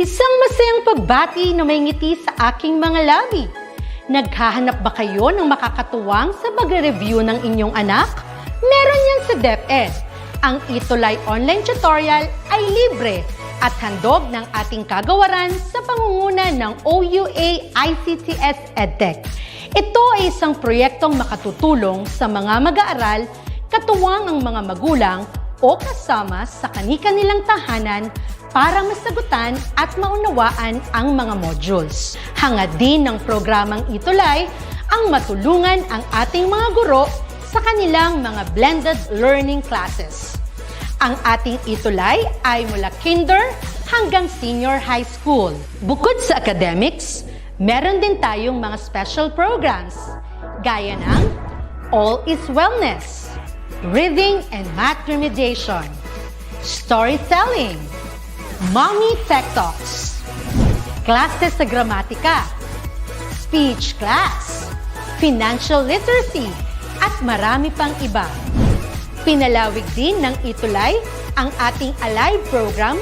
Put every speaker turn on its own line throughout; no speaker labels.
Isang masayang pagbati na may ngiti sa aking mga labi. Naghahanap ba kayo ng makakatuwang sa pagre-review ng inyong anak? Meron yan sa DepEd. Ang ETUlay online tutorial ay libre at handog ng ating kagawaran sa pangunguna ng OUA ICTS EdTech. Ito ay isang proyektong makatutulong sa mga mag-aaral, katuwang ang mga magulang o kasama sa kani-kanilang tahanan para masagutan at maunawaan ang mga modules. Hangad din ng programang ETUlay ang matulungan ang ating mga guro sa kanilang mga blended learning classes. Ang ating ETUlay ay mula kinder hanggang senior high school. Bukod sa academics, meron din tayong mga special programs gaya ng All is Wellness, Reading and Math Remediation, Storytelling, Mommy Tech Talks, Classes sa Gramatika, Speech Class, Financial Literacy, at marami pang iba. Pinalawig din ng ETUlay ang ating Alive program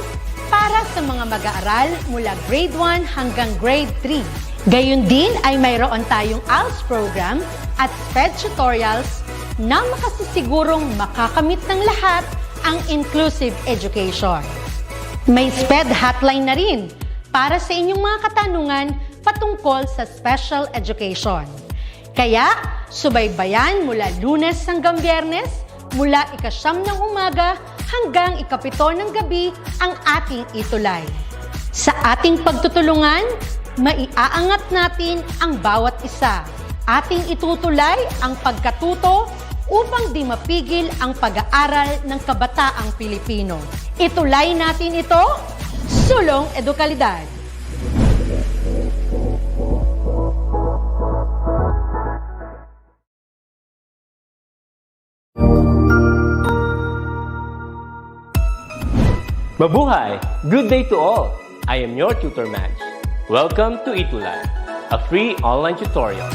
para sa mga mag-aaral mula grade 1 hanggang grade 3. Gayun din ay mayroon tayong ALS program at SPED tutorials na makasisigurong makakamit ng lahat ang inclusive education. May SPED hotline na rin para sa inyong mga katanungan patungkol sa special education. Kaya, subaybayan mula Lunes hanggang Biyernes, mula 9:00 ng umaga hanggang 7:00 ng gabi ang ating ETUlay. Sa ating pagtutulungan, maiaangat natin ang bawat isa. Ating itutulay ang pagkatuto upang di mapigil ang pag-aaral ng kabataang Pilipino. Itulay natin ito, sulong edukalidad.
Mabuhay! Good day to all! I am your tutor Madge. Welcome to ETUlay, a free online tutorial,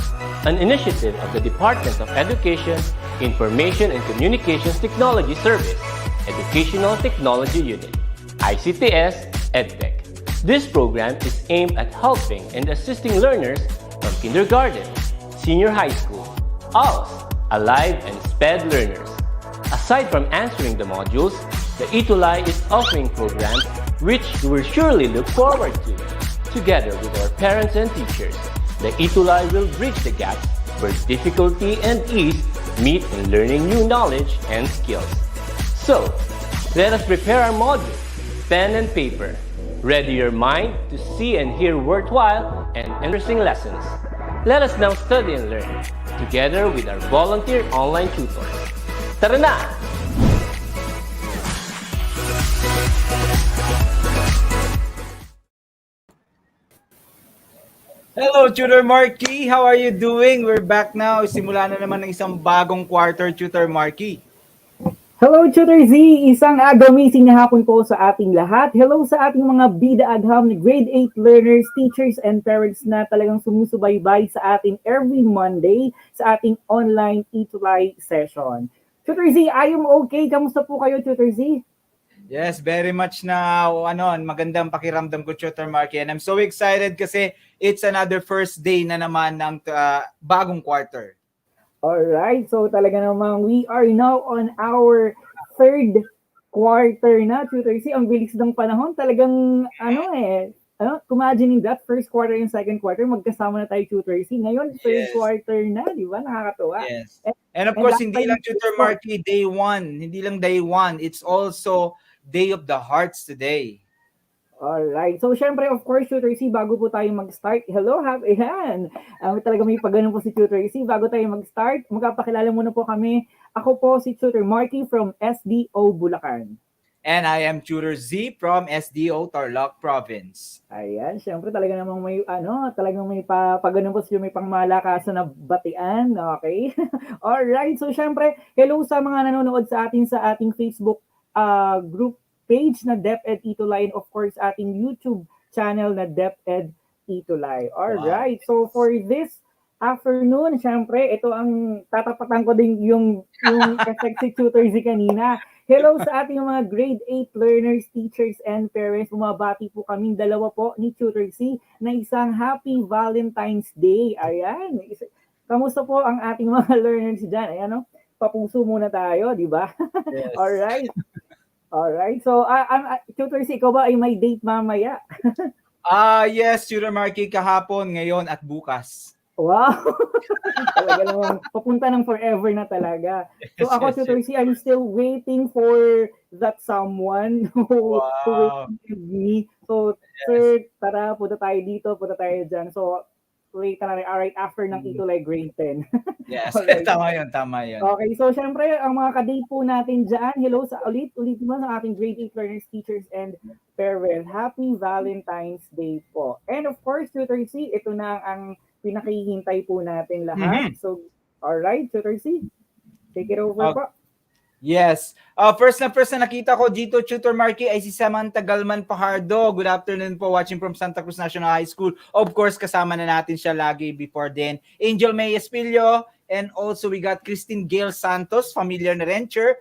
an initiative of the Department of Education, Information and Communications Technology Service, Educational Technology Unit, ICTS EdTech. This program is aimed at helping and assisting learners from kindergarten, senior high school, ALS, Alive, and SPED learners. Aside from answering the modules, the ETUlay is offering programs which you will surely look forward to. Together with our parents and teachers, the ETUlay will bridge the gaps where difficulty and ease meet in learning new knowledge and skills. So, let us prepare our modules, pen and paper. Ready your mind to see and hear worthwhile and interesting lessons. Let us now study and learn, together with our volunteer online tutors. Tara na!
Hello, Tutor Marky! How are you doing? We're back now. Simula na naman ng isang bagong quarter, Tutor Marky.
Hello, Tutor Z! Isang agamising na hapon po sa ating lahat. Hello sa ating mga bida-agham na grade 8 learners, teachers, and parents na talagang sumusubaybay sa atin every Monday sa ating online ETUlay session. Tutor Z, I am okay. Kamusta po kayo, Tutor Z?
Yes, very much na magandang pakiramdam ko, Tutor Marky. And I'm so excited kasi it's another first day na naman ng bagong quarter.
Alright, so talaga namang we are now on our third quarter na, Tutor Z. Ang bilis ng panahon, talagang imagining that first quarter and second quarter, magkasama na tayo, Tutor Z. Ngayon, third quarter na, di ba? Nakakatuwa.
Yes. And of course, hindi lang, Tutor Marky, day one. Hindi lang day one. It's also Day of the Hearts today.
Alright. So, syempre, of course, Tutor C, bago po tayo mag-start, hello, ayan. Talaga may pagganon po si Tutor C. Bago tayo mag-start, magpapakilala muna po kami. Ako po si Tutor Marky from SDO Bulacan.
And I am Tutor Z from SDO Tarlac Province.
Ayan, syempre talaga namang may talagang may pagganon po sila, may pangmalakasan na batian, okay? Alright. So, syempre, hello sa mga nanonood sa ating Facebook group page na DepEd ETUlay, and of course ating YouTube channel na DepEd ETUlay. Alright, wow. So for this afternoon, syempre, ito ang tatapatan ko din yung effect si Tutor Z kanina. Hello sa ating mga grade 8 learners, teachers, and parents. Bumabati po kaming dalawa po ni Tutor C na isang Happy Valentine's Day. Ayan. Kamusta po ang ating mga learners dyan? Ayan, no? Papuso muna tayo, di ba?
Yes.
Alright. Alright. So, Tutor C, ikaw ba ay may date mamaya?
Yes, Tutor Marky, kahapon, ngayon, at bukas.
Wow! Talaga naman, papunta ng forever na talaga. So ako, Tutor C, I'm still waiting for that someone who will give me. So, sir, tara, punta tayo dito, punta tayo dyan. So, wait na right after ng ETUlay grade 10.
Yes,
Alright.
tama yun.
Okay, so syempre, ang mga kadate po natin dyan, hello sa ulit mo sa ating grade 8 learners, teachers, and parents. Happy Valentine's Day po. And of course, Tutor C, ito na ang pinakihintay po natin lahat. So, alright, Tutor C, take it over po.
Yes. First na nakita ko dito, Tutor Marky, ay si Samantha Galman Pajardo. Good afternoon po, watching from Santa Cruz National High School. Of course, kasama na natin siya lagi before then. Angel May Espilio, and also we got Christine Gail Santos, familiar na rin, Chair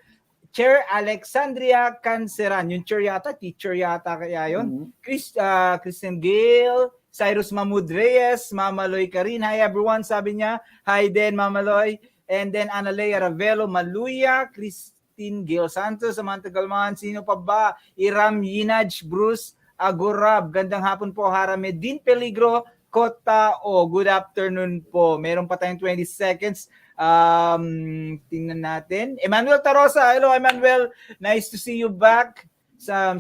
Alexandria Canceran. Yung chair yata, teacher yata kaya yun. Christine Gail, Cyrus Mahmoud Reyes, Mama Loy Karin. Hi everyone, sabi niya. Hi din, Mama Loy. And then Analea Ravelo Maluya, Christine Gail Santos, Samantha Galman, sino pa ba? Iram Yinaj, Bruce Agorab. Gandang hapon po, Haramedin Peligro, Kota. Good afternoon po. Meron pa tayong 20 seconds. Tingnan natin. Emmanuel Tarosa. Hello, Emmanuel. Nice to see you back.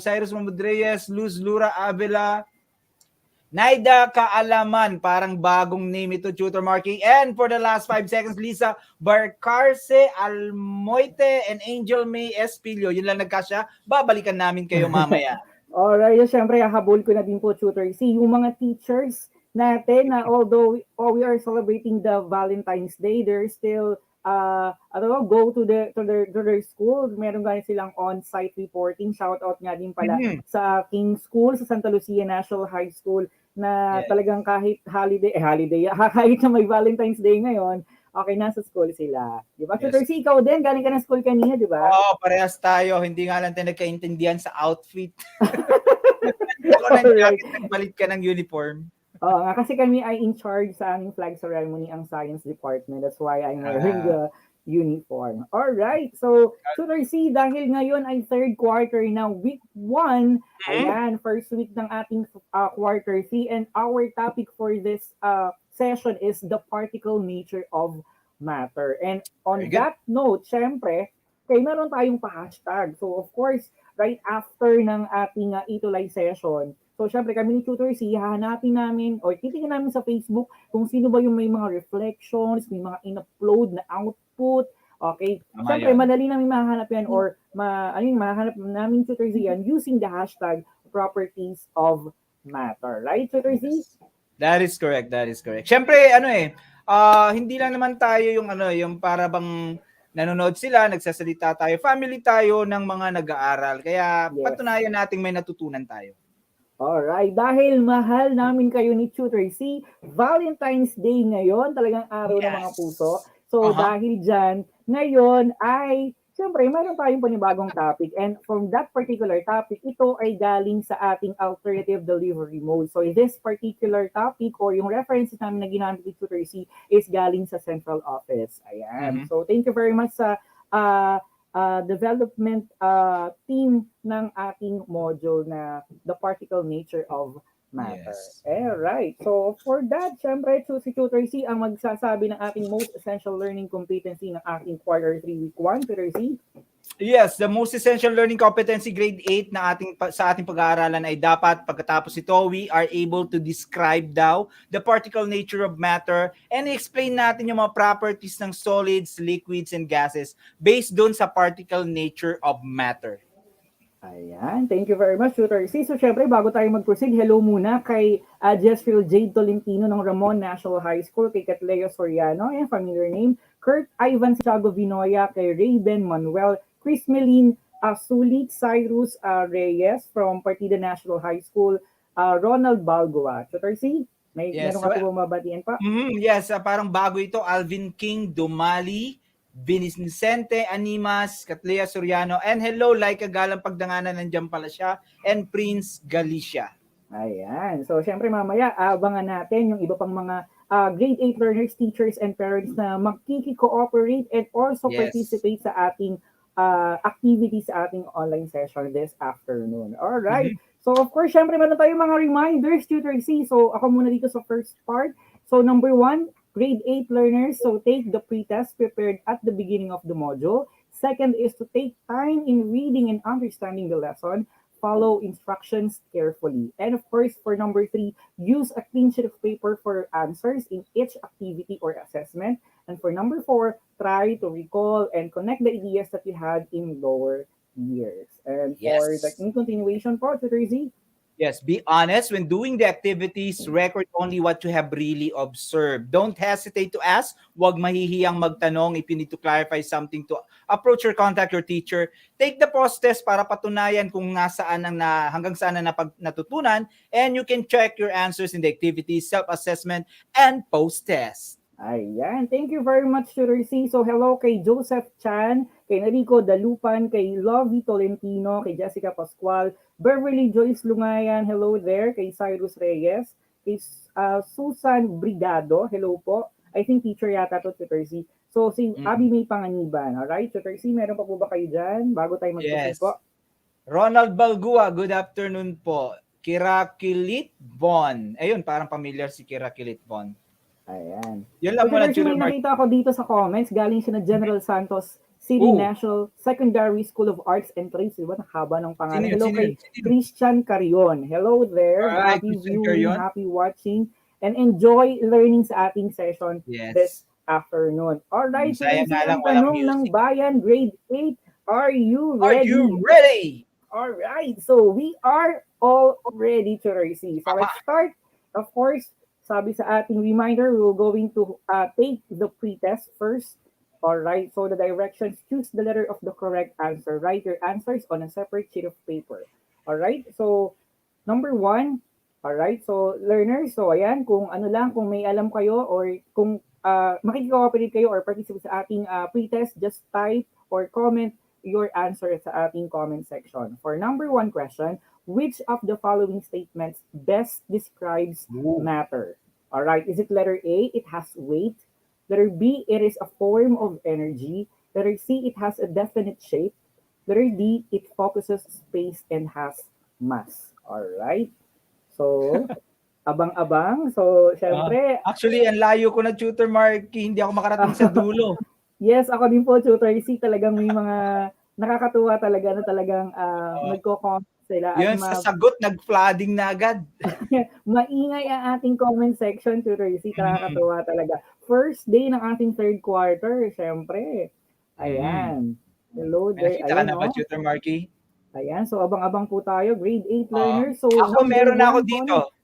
Cyrus Mahmoud Reyes, Luz Lura Avila, Naida Kaalaman, parang bagong name ito, Tutor Marky. And for the last 5 seconds, Lisa Barcarce Almoite and Angel May Espilio. Yun lang nagkasya. Babalikan namin kayo mamaya.
Alright, syempre, habol ko na din po, Tutor C, yung mga teachers natin na although we are celebrating the Valentine's Day, they're still go to their school. Meron nga silang on-site reporting. Shout out nga din pala sa aking school, sa Santa Lucia National High School, na talagang kahit holiday, kahit na may Valentine's Day ngayon, okay, nasa school sila. Di ba? Tutor C, ikaw din, galing ka na school kanina, di ba?
Oo, parehas tayo. Hindi nga lang tayo nagkaintindihan sa outfit. Ako ng jacket, nagbalit ka ng uniform.
Oo nga, kasi kami ay in charge sa aming flag ceremony, ang science department. That's why I'm wearing the uniform. Alright, so Tutor C, dahil ngayon ay third quarter na, week 1, ayan, first week ng ating quarter 3, and our topic for this session is the particle nature of matter. And on that note, syempre, meron tayong pa-hashtag. So of course, right after ng ating ETUlay session, so, syempre, kami ni Tutor C, hahanapin namin o titingnan namin sa Facebook kung sino ba yung may mga reflections, may mga in-upload na output. Okay? Syempre, madali namin mahanap yan or mahanap namin Tutor Z yan using the hashtag properties of matter. Right, Tutor Z?
That is correct. Syempre, hindi lang naman tayo yung para bang nanonood sila, nagsasalita tayo, family tayo ng mga nag-aaral. Kaya patunayan nating may natutunan tayo.
Alright, dahil mahal namin kayo ni Tutor C, Valentine's Day ngayon, talagang araw ng mga puso. So dahil dyan, ngayon ay, siyempre, mayroon tayong panibagong topic. And from that particular topic, ito ay galing sa ating alternative delivery mode. So this particular topic or yung references namin na ginamit ni Tutor C is galing sa central office. Ayan. So thank you very much sa development team ng ating module na the particle nature of matter. Right. So for that, syempre, si Tutor C ang magsasabi ng ating most essential learning competency ng ating quarter 3 week 1. Tutor C?
Yes, the most essential learning competency grade 8 na sa ating pag-aaralan ay dapat pagkatapos ito, we are able to describe daw the particle nature of matter and explain natin yung mga properties ng solids, liquids, and gases based doon sa particle nature of matter.
Ayan, thank you very much, Tutor C. So, syempre, bago tayo mag-proceed, hello muna kay Jessfield Jade Tolentino ng Ramon National High School, kay Catleo Soriano, and familiar name, Kurt Ivan Santiago Vinoya, kay Rayben Manuel, Chris Melin Sulit, Cyrus Reyes from Partida National High School, Ronald Balgoa. Tutor C, meron ka po mabatian pa?
Yes, parang bago ito, Alvin King Dumali, Vincente Animas, Catlea Soriano, and hello, Laika Galang Pagdanganan, nandiyan pala siya, and Prince Galicia.
Ayan. So, syempre mamaya, abangan natin yung iba pang mga grade 8 learners, teachers, and parents na makiki-cooperate and also
Yes.
participate sa ating activities sa ating online session this afternoon. Alright. So, of course, syempre meron tayong mga reminders, Tutor C. So, ako muna dito sa first part. So, number 1, grade 8 learners, so take the pretest prepared at the beginning of the module. Second is to take time in reading and understanding the lesson. Follow instructions carefully. And of course, for number 3, use a clean sheet of paper for answers in each activity or assessment. And for number 4, try to recall and connect the ideas that you had in lower years. And for the in continuation po, Tutor Z,
Yes, be honest when doing the activities, record only what you have really observed. Don't hesitate to ask. Huwag mahihiyang magtanong if you need to clarify something, to approach or contact your teacher. Take the post-test para patunayan kung hanggang saan na natutunan, and you can check your answers in the activities, self-assessment, and post-test.
Ayan. Thank you very much, Tutor C. So, hello kay Joseph Chan, kay Enrico Dalupan, kay Lovie Tolentino, kay Jessica Pascual, Beverly Joyce Lungayan, hello there, kay Cyrus Reyes, kay Susan Brigado, hello po. I think teacher yata to, Tutor C. So, si Abby May Panganiban, alright? Tutor C, meron pa po ba kayo dyan? Bago tayo mag-proceed po.
Ronald Balgua, good afternoon po. Kirakilit Von. Ayun, parang familiar si Kirakilit Von.
Ayan.
Yun lang muna,
Tutor C, may nakita ako dito sa comments, galing siya na General Santos City National Secondary School of Arts and Trades. Diba? Haba ng pangalan. Hello kay Christian Carion. Hello there.
Alright,
happy
Christian
viewing,
Carion.
happy watching, and enjoy learning sa ating session this afternoon. Alright, so ang tanong ng bayan, grade 8, are you ready?
Are you ready?
Alright, so we are all ready, Tutor C. So let's start. Of course, sabi sa ating reminder, we're going to take the pretest first. Alright, so the directions, choose the letter of the correct answer. Write your answers on a separate sheet of paper. Alright, so number 1, alright, so learners, so ayan, kung ano lang, kung may alam kayo or kung makikooperate kayo or participate sa ating pretest, just type or comment your answer sa ating comment section. For number 1 question, which of the following statements best describes matter? All right, is it letter A, it has weight? Letter B, it is a form of energy. Letter C, it has a definite shape. Letter D, it focuses space and has mass. All right. So, abang-abang. So, syempre.
Actually, ang layo ko na, Tutor Marky. Hindi ako makarating sa dulo.
Yes, ako din po, Tutor C. Talagang may mga nakakatuwa talaga na talagang nagko-comment sila.
Yun, sa sagot, nag-flooding na agad.
Maingay ang ating comment section, Tutor C. Nakakatuwa talaga. First day ng ating third quarter, syempre. Ayan. Hello there.
Nakita ka na ba, Tutor Marky?
Ayan, so abang-abang po tayo. Grade 8 learners. So,
ako, meron na ako dito.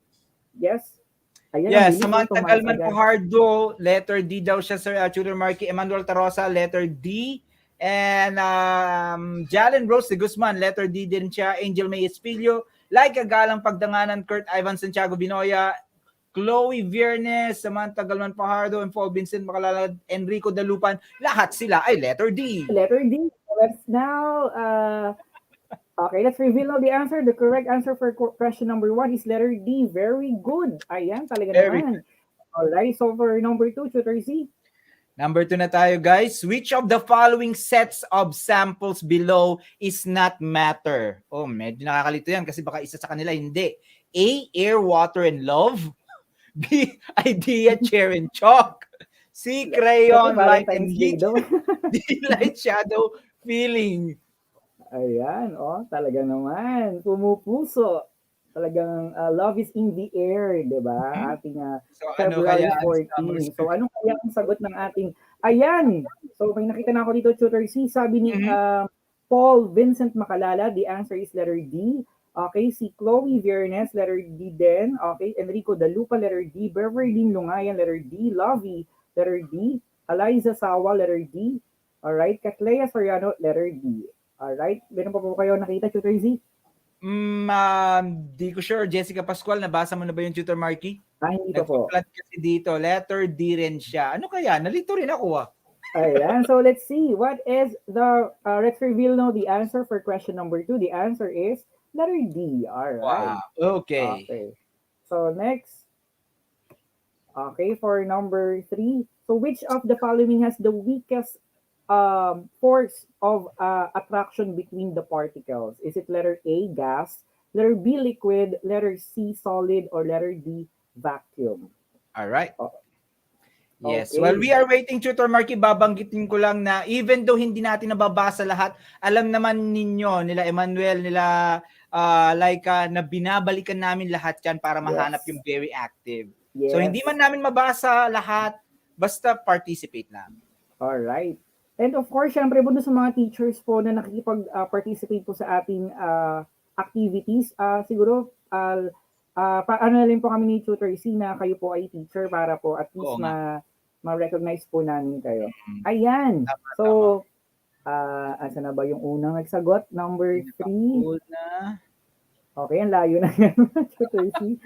Yes. Ayan,
yes, Samantha Galman Pujardo, letter D daw siya, Sir Tutor Marky. Emmanuel Tarosa, letter D. And Jalen Rose de Guzman, letter D din siya. Angel May Espilio, Laika Galang Pagdanganan, Kurt Ivan Santiago Binoya, Chloe Viernes, Samantha Galman Pajardo, and Paul Vincent Macalalad, Enrico Dalupan, lahat sila ay letter D.
Letter D. Let's now, okay, let's reveal now the answer. The correct answer for question number 1 is letter D. Very good. Ayan, talaga naman. Alright, so for number 2, Tutor C.
Number 2 na tayo, guys. Which of the following sets of samples below is not matter? Oh, medyo nakakalito yan kasi baka isa sa kanila hindi. A, air, water, and love. B, idea, chair, and chalk. C, crayon, light, and heat. D, light, shadow, feeling.
Ayan, oh, talaga naman. Pumupuso. Talagang love is in the air, di ba? Ating February 14. So, ano kaya ang sagot ng ating, ayan! So, may nakita na ako dito, Tutor C. Sabi ni Paul Vincent Macalala, the answer is letter D. Okay, si Chloe Viernes, letter D din. Okay, Enrico Dalupa, letter D. Beverly Lungayan, letter D. Lovey, letter D. Eliza Sawa, letter D. Alright, Catlea Soriano, letter D. Alright, meron pa po kayo nakita, Tutor Z?
Di ko sure. Jessica Pascual, nabasa mo na ba yung Tutor Marky?
Hindi pa po.
Nagpa-flat kasi dito. Letter D rin siya. Ano kaya? Nalito rin ako
Ayan. So let's see. What is the, let's reveal now the answer for question number 2. The answer is letter D. All right.
Wow. Okay.
Okay. So next. Okay, for number 3. So which of the following has the weakest force of attraction between the particles? Is it letter A, gas, letter B, liquid, letter C, solid, or letter D, vacuum?
All right.
O-
Yes.
Okay.
While we are waiting, Tutor Marky, babanggitin ko lang na even though hindi natin nababasa lahat, alam naman ninyo, nila Emmanuel, nila Laika, na binabalikan namin lahat yan para mahanap
Yes.
yung very active.
Yes.
So hindi man namin mabasa lahat, basta participate lang.
All right. And of course, syempre po doon sa mga teachers po na nakikipag-participate po sa ating activities, siguro ano na rin po kami ni Tutor C na kayo po ay teacher para po at least
Oo nga.
ma-recognize po namin kayo. Ayan.
Tama,
So, asa na ba yung unang nagsagot? Number 3.
Cool na.
Okay, ang layo na yan, Tutor C.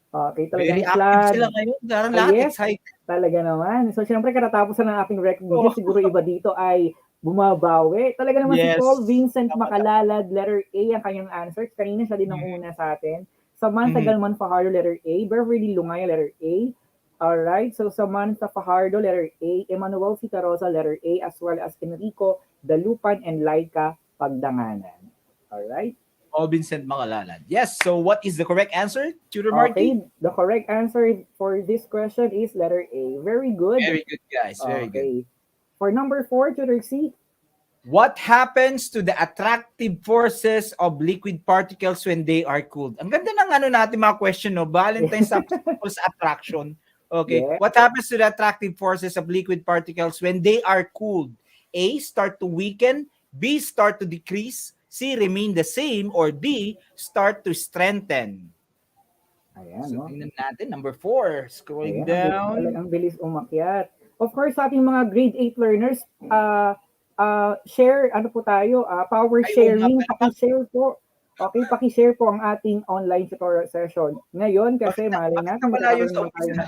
Okay,
Very
talagang
active sila ngayon. Darang lahat
yes,
excited.
talaga naman. So, syempre, katatapos na ng ating recognition, siguro iba dito ay bumabawi. Talaga naman si
Yes.
Paul Vincent
Tama.
Makalalad, letter A ang kanyang answer. Kanina siya din ang una sa atin. Samantha Galman Fajardo, letter A. Beverly Lungaya, letter A. Alright, so Samantha Fajardo, letter A. Emmanuel Citarosa, letter A, as well as Enrico Dalupan and Laika Pagdanganan. Alright.
Paul Vincent Makalalad. Yes, so what is the correct answer, Tutor Marky?
Okay, the correct answer for this question is letter A. Very good.
Very good, guys. Very good.
Okay. For number 4, Tutor C.
What happens to the attractive forces of liquid particles when they are cooled? Ang ganda ng natin mga question, no? Valentine's sa attraction. Okay.
Yeah.
What happens to the attractive forces of liquid particles when they are cooled? A, start to weaken. B, start to decrease. C, remain the same. Or D, start to strengthen.
Ayan,
So,
no?
tingnan natin. Number 4. Scrolling
Ayan,
down.
ang bilis umakyat. Of course, sa ating mga grade 8 learners, share, ano po tayo, power
Ay,
sharing,
oo nga pala.
paki-share po. Okay, paki-share po ang ating online tutorial session. Ngayon, kasi mali natin,
nawala yun
magkakaroon
sa
na tayo na.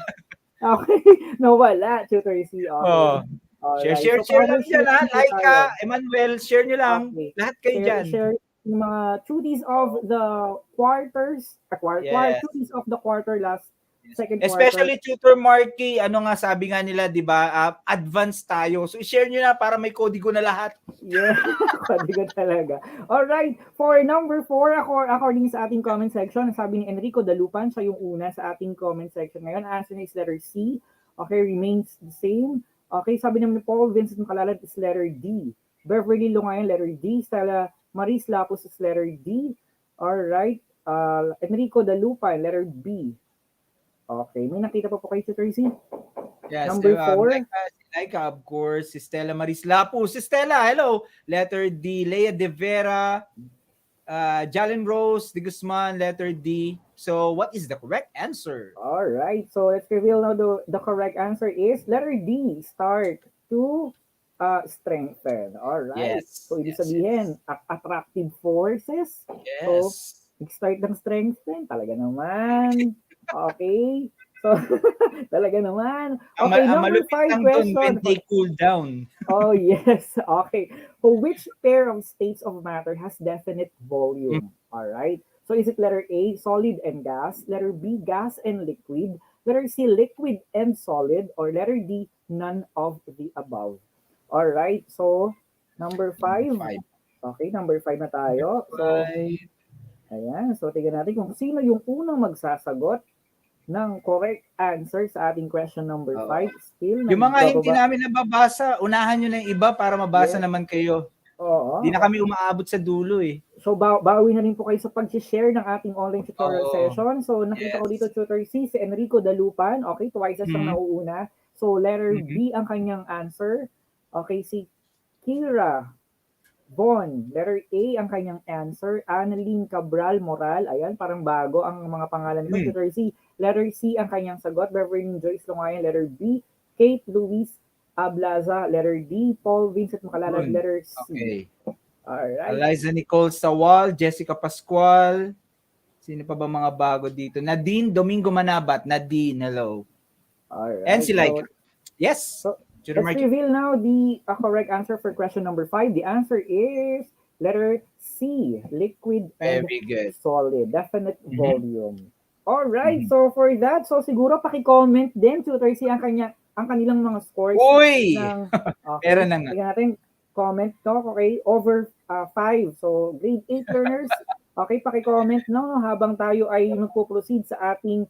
Okay, nawala, Tutor C. Okay.
Oh.
Alright,
Share
so
lang
power
dyan, ha?
sharing po
Laika,
tayo.
Emmanuel, share nyo lang.
Okay.
Lahat kayo dyan.
Share yung mga duties of the quarters,
Yes.
duties of the quarter second
Especially Tutor Marky, ano nga sabi nga nila, di ba? Advanced tayo. So, i-share nyo na para may kodigo na lahat.
Yeah, kadiga talaga. Alright, for number 4, according sa ating comment section, sabi ni Enrico Dalupan, siya yung una sa ating comment section ngayon. Answer is letter C. Okay, remains the same. Okay, sabi naman ni Paul Vincent Makalalad is letter D. Beverly Lungayan, letter D. Stella Maris Lapus is letter D. Alright, Enrico Dalupan, letter B. Okay, may nakita pa po kayo, Tutor C?
Yes,
Number 4.
Laika, of course, si Stella Maris Lapus. Si Stella, hello. Letter D. Lea De Vera, Jalen Rose De Guzman, letter D. So, what is the correct answer?
All right. So let's reveal now the correct answer is letter D. Start to strengthen. All right.
Yes,
So ibig
yes,
sabihin, attractive forces.
Yes.
So start ng strengthen. Talaga naman. Okay. So talaga naman. Okay, number
malupit
5
lang dun when
question.
they cool down.
Oh, yes. Okay. So which pair of states of matter has definite volume? All right. So is it letter A, solid and gas, letter B, gas and liquid, letter C, liquid and solid, or letter D, none of the above? All right. So number 5. Okay, number 5 na tayo. So ayan. So tingnan natin kung sino yung unang magsasagot ng correct answer sa ating question number 5. Still,
Yung mga hindi namin nababasa, unahan nyo na yung iba para mabasa naman kayo.
Oo.
Hindi na kami umaabot sa dulo eh.
So, bawi na rin po kayo sa pag-share ng ating online tutorial
Oo.
session. So, nakita ko dito, Tutor C, si Enrico Dalupan. Okay, twice na siyang nauuna. So, letter B ang kanyang answer. Okay, si Kira Von, letter A ang kanyang answer. Annalyn Cabral Moral, ayan, parang bago ang mga pangalan nito. Letter C. Letter C ang kanyang sagot. Beverly Joyce Lungayan, letter B. Kate Louise Ablaza, letter D. Paul Vincent Makalalad, letter C.
Okay.
Alright.
Eliza Nicole Sawal, Jessica Pascual. Sino pa ba mga bago dito? Nadine Domingo Manabat. Nadine, hello.
Alright.
And si Laika. Yes. Tutor
Let's
Marky?
reveal now the correct answer for question number 5. The answer is letter C, liquid and
Very good.
solid, definite
Mhm.
volume. All right,
Mhm.
so for that, so siguro paki-comment din Tutor C ang kanilang mga scores
Uy!
ng
Meron
okay.
na nga.
Tingnan natin comment to, okay? Over 5. So grade 8 learners, okay, paki-comment no habang tayo ay magpo-proceed sa ating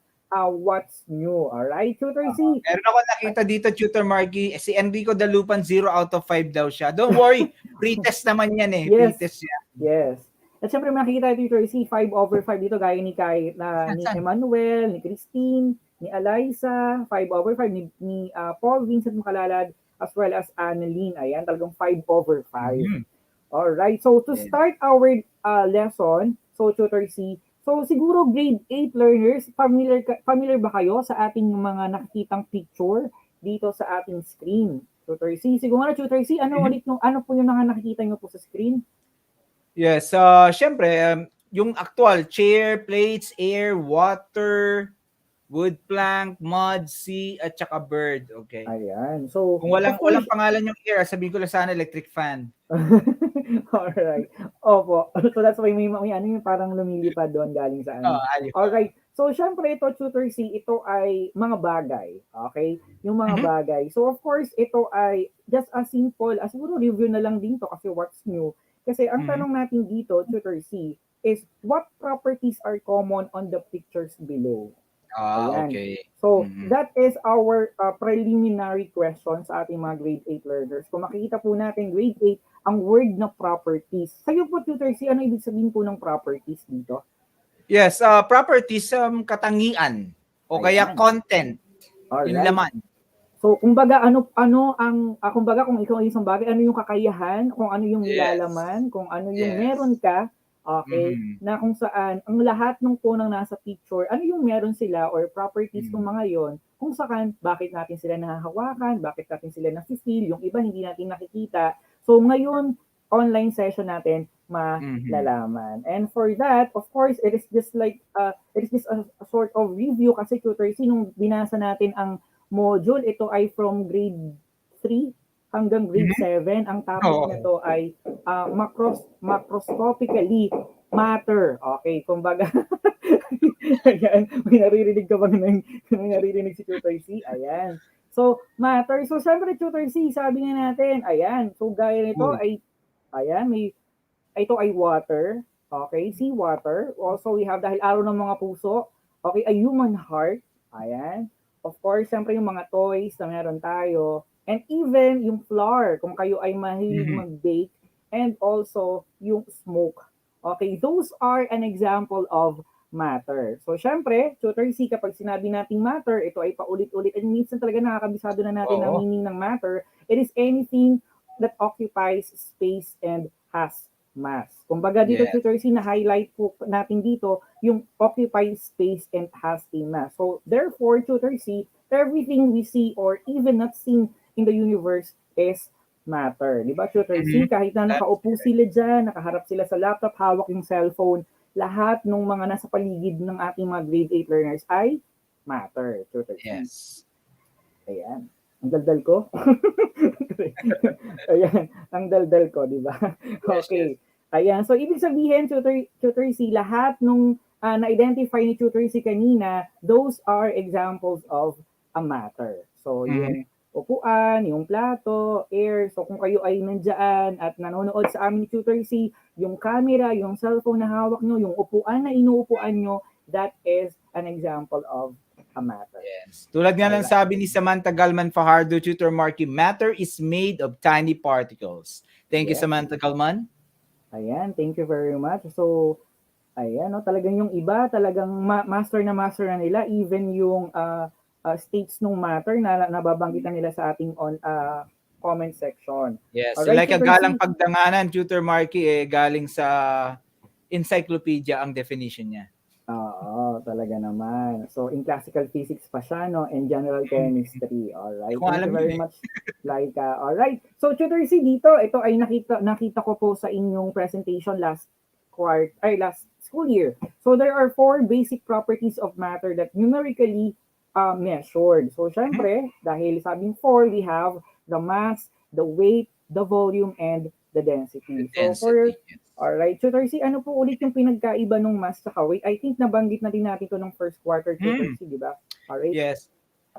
what's new. All right, Tutor C.
Meron ako nakita dito, Tutor Marky, si Enrico Dalupan 0 out of 5 daw siya. Don't worry, pretest naman yan eh.
Yes.
Pretest yan.
Yes. At syempre makikita dito si 5 over 5 dito gaya ni ni
Saan?
Emmanuel, ni Christine, ni Eliza, 5 over 5 ni Paul Vincent Makalalad as well as Annalyn. Ayan, talagang 5 over 5.
Mhm.
All right. So to
Yeah.
start our lesson, so Tutor C, so siguro grade 8 learners, familiar ba kayo sa ating mga nakikitang picture dito sa ating screen? Tutor C, siguro na Tutor C, ano ulit yung ano po yung mga nakikita niyo po sa screen?
Yes, syempre, yung actual, chair, plates, air, water, wood plank, mud, sea, at saka bird. Okay.
Ayan. So,
Kung walang
of course,
pangalan yung air, sabihin ko lang sana electric fan.
alright. Opo. So that's why may ano yung parang lumilipad doon galing sa ano.
Ayun.
Alright. So syempre ito Tutor C, ito ay mga bagay. Okay? Yung mga bagay. So of course, ito ay just as simple as siguro review na lang din to kasi what's new. Kasi ang tanong natin dito, Tutor C, is what properties are common on the pictures below? Ayan.
Okay.
So, that is our preliminary question sa ating mga grade 8 learners. Kung makikita po natin, grade 8, ang word na properties. Sa'yo po, Tutor C, ano ibig sabihin po ng properties dito?
Yes, properties, katangian o kaya
Ayan.
content, yung
Alright.
laman.
So, kumbaga, kumbaga kung ikaw ay isang bagay, ano yung kakayahan, kung ano yung nilalaman, kung ano yung meron ka, okay, na kung saan, ang lahat ng punang nasa picture, ano yung meron sila or properties ng mga yon, kung saan, bakit natin sila nahahawakan, bakit natin sila nafe-feel, yung iba hindi natin nakikita. So, ngayon, online session natin, malalaman. And for that, of course, it is just a sort of review kasi Tutor C, nung binasa natin ang module, ito ay from grade 3 hanggang grade 7. Ang topic nito ay macroscopically matter. Okay, kumbaga, ayan, may naririnig ka ba may naririnig si Tutor C? Ayan. So, matter. So, syempre, Tutor C, sabi nga natin, ayan, so gaya nito ay, ayan, ito ay water. Okay, sea water. Also, we have, dahil araw ng mga puso, okay, a human heart. Ayan. Of course, siyempre yung mga toys na meron tayo. And even yung flour, kung kayo ay mahilig mag-bake. And also, yung smoke. Okay, those are an example of matter. So, syempre, Tutor C, kapag sinabi nating matter, ito ay paulit-ulit. And minsan talaga nakakabisado na natin ang meaning ng matter. It is anything that occupies space and has mass. Kumbaga dito, Tutor C, na-highlight po natin dito yung occupy space and has a mass. So, therefore, Tutor C, everything we see or even not seen in the universe is matter. Di ba, Tutor C? Kahit na nakaupo sila dyan, nakaharap sila sa laptop, hawak yung cellphone, lahat ng mga nasa paligid ng ating mga grade 8 learners ay matter, Tutor C.
Yes.
Ayan. Ang daldal ko. Ayan, ang daldal ko, di ba? Okay. Ayan, so ibig sabihin, Tutor C, lahat nung na-identify ni Tutor C kanina, those are examples of a matter. So, yung upuan, yung plato, air. So, kung kayo ay nandyan at nanonood sa amin ni Tutor C, yung camera, yung cellphone na hawak nyo, yung upuan na inuupuan nyo, that is an example of a matter.
Yes. Tulad nga ng sabi ni Samantha Galman Fajardo, Tutor Marky, matter is made of tiny particles. Thank you, Samantha Galman.
Ayan, thank you very much. So, ayan, no, talagang yung iba, talagang master na nila, even yung states ng matter na nababanggitan nila sa ating comment section.
Yes,
Alright,
like a
Tutor
galang
C.
pagdanganan, Tutor Marky, galing sa encyclopedia ang definition niya.
Oo, talaga naman. So, in classical physics pa siya, no? And general chemistry. Alright. Thank you very much, Laika. Alright. So, Tutor C, dito, ito ay nakita ko po sa inyong presentation last school year. So, there are 4 basic properties of matter that numerically measured. So, syempre, dahil sabing 4, we have the mass, the weight, the volume, and the density. So
Density.
alright, Tutor C, ano po ulit yung pinagkaiba ng mass sa weight? I think nabanggit na din natin ito ng first quarter, Tutor C, di ba? Alright.
Yes.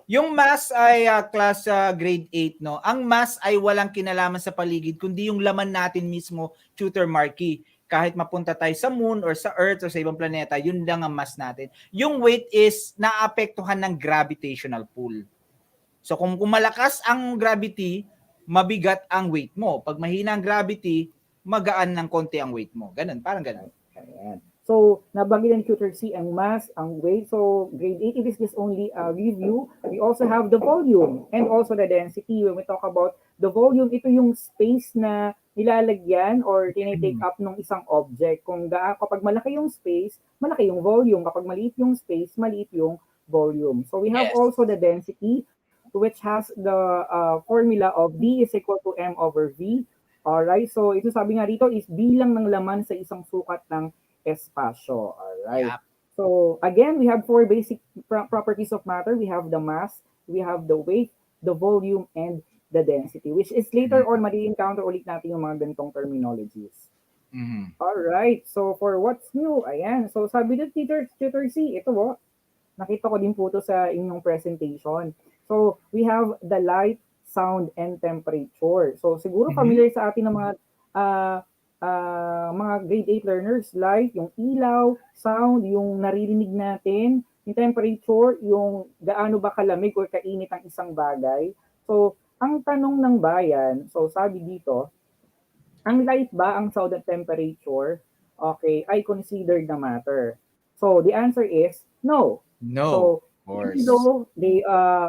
Yung mass ay class grade 8, no? Ang mass ay walang kinalaman sa paligid, kundi yung laman natin mismo, Tutor Marky. Kahit mapunta tayo sa moon or sa earth or sa ibang planeta, yun lang ang mass natin. Yung weight is naapektuhan ng gravitational pull. So kung malakas ang gravity, mabigat ang weight mo. Pag mahina ang gravity, magaan ng konti ang weight mo. Ganun, parang ganun.
Ayan. So, nabanggit ng Tutor C ang mass, ang weight. So, grade 8, it is just only a review. We also have the volume and also the density. When we talk about the volume, ito yung space na nilalagyan or tinitake up ng isang object. Kapag malaki yung space, malaki yung volume. Kapag maliit yung space, maliit yung volume. So, we have also the density, which has the formula of D is equal to M over V. Alright, so ito sabi nga dito is bilang ng laman sa isang sukat ng espasyo. Alright.
Yep.
So again, we have 4 basic properties of matter. We have the mass, we have the weight, the volume, and the density, which is later on madi-encounter ulit natin yung mga ganitong terminologies. Alright, so for what's new, ayan. So sabi ng Tutor C, ito nakita ko din po ito sa inyong presentation. So we have the light, sound, and temperature. So siguro familiar sa atin ng mga grade 8 learners, light, yung ilaw, sound, yung naririnig natin, yung temperature, yung gaano ba kalamig or kainit ang isang bagay. So ang tanong ng bayan, so sabi dito, ang light ba, ang sound at temperature, okay, ay considered na matter? So the answer is no.
No.
So
course.
even though they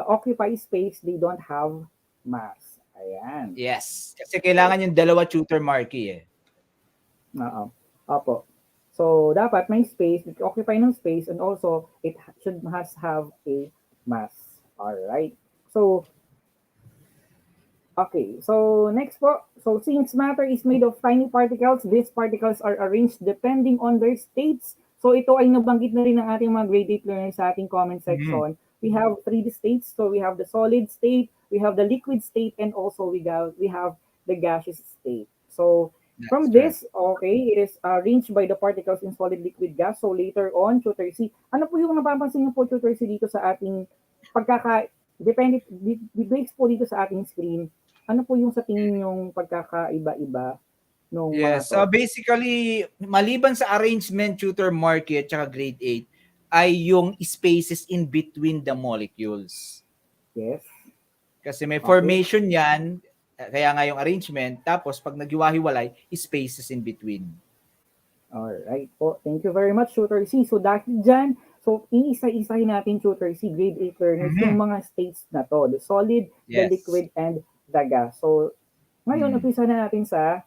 occupy space, they don't have mass. Ayan.
Yes. Kasi kailangan yung dalawa, Tutor Marky eh.
Opo. So, dapat may space, occupy ng space, and also, it has have a mass. Alright. So, okay. So, next po. So, since matter is made of tiny particles, these particles are arranged depending on their states. So, ito ay nabanggit na rin ng ating mga grade 8 learners sa ating comment section. We have 3 states. So, we have the solid state, we have the liquid state, and also we have the gaseous state. So, from this, okay, it is arranged by the particles in solid, liquid, gas. So, later on, Tutor C, ano po yung napapansin niyo po, Tutor C, dito sa ating based po dito sa ating screen, ano po yung sa tingin yung pagkakaiba-iba?
Yes, so basically, maliban sa arrangement, Tutor Marky at saka grade 8, ay yung spaces in between the molecules.
Yes.
Kasi may formation yan, kaya nga yung arrangement, tapos pag naghiwa-hiwalay, spaces in between.
Alright po. Thank you very much, Tutor C. So dahil dyan, so iisa-isahin natin, Tutor C, grade 8 learners, yung mga states na to, the solid, the liquid, and the gas. So ngayon, umpisa na natin sa